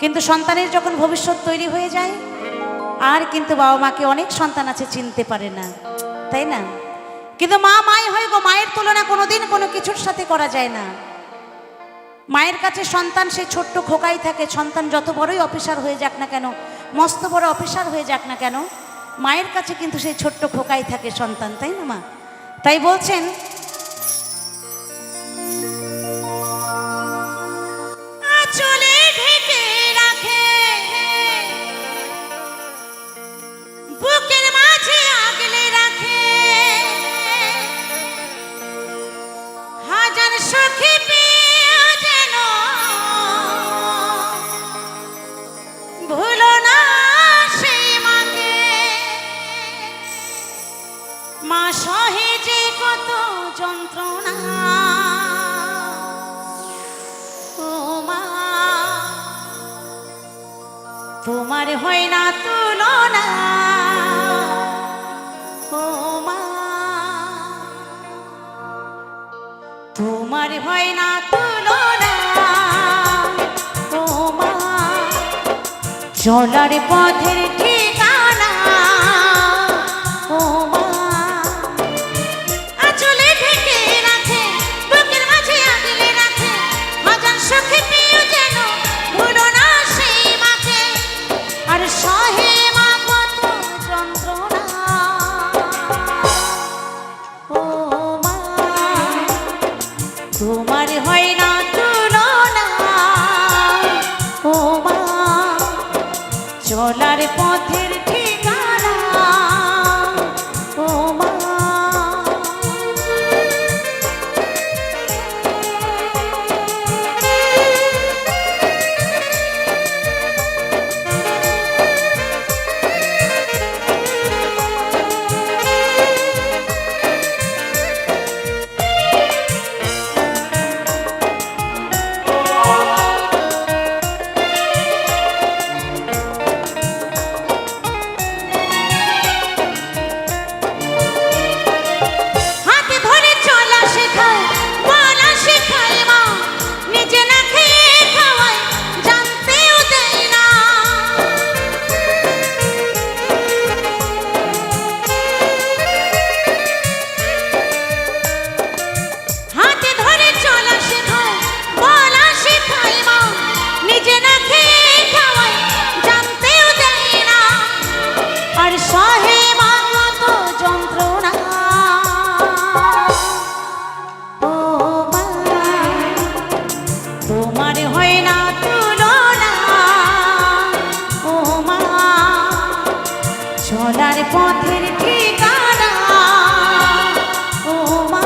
কিন্তু সন্তানের যখন ভবিষ্যৎ তৈরি হয়ে যায় আর কিন্তু বাবা মাকে অনেক সন্তান আছে চিনতে পারে না, তাই না? কিন্তু মা মাই হয় গো, মায়ের তুলনা কোনোদিন কোনো কিছুর সাথে করা যায় না। মায়ের কাছে সন্তান সেই ছোট্ট খোকাই থাকে। সন্তান যত বড়ই অফিসার হয়ে যাক না কেন, মস্ত বড় অফিসার হয়ে যাক না কেন, মায়ের কাছে কিন্তু সেই ছোট্ট খোকাই থাকে সন্তান, তাই না মা? তাই বলছেন আঁচলে ঢেকে রাখে, বুকের মাঝে আগলে রাখে, হাজার সখী পেয়েও যেন ভুলো না সেই মাকে। মা সহে যে কত যন্ত্রণা, ও মা তোমার হয় না তুলনা, ও মা তোমার হয় না তুলনা, ও মা চলার পথের ঠিকানা, ও মা আঁচলে ঢেকে রাখে, বুকের মাঝে আগলে রাখে, হাজার সখী পেয়েও যেন ভুলো না সেই মাকে। আর সহে মা কত যন্ত্রণা, ও মা তোমার হয় না তুলনা, ও মা চলার পথের ঠিকানা, ও মা। হাতে ধরে চলা শেখায়, বলা শেখায় মা, নিজে না খেয়ে খাওয়ায়, জানতেও দেয় না। হাতে ধরে চলা শেখায়, বলা শেখায় মা, নিজে না খেয়ে খাওয়ায়, জানতেও দেয় না। আর সহে মা কত যন্ত্রণা, ও মা তোমার হয় না তুলনা, ও মা চলার পথের ঠিকানা, ও মা।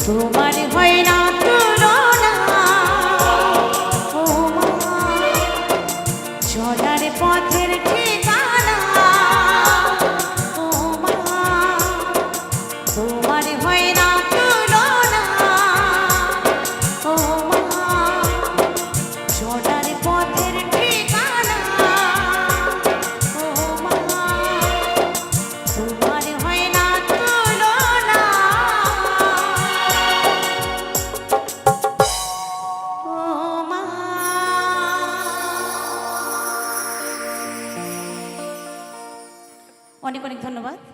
তোমার হয় না তুলনা, ও মা চলার পথের ঠিকানা, ও মা তোমার হয় না তুলনা। অনেক অনেক ধন্যবাদ।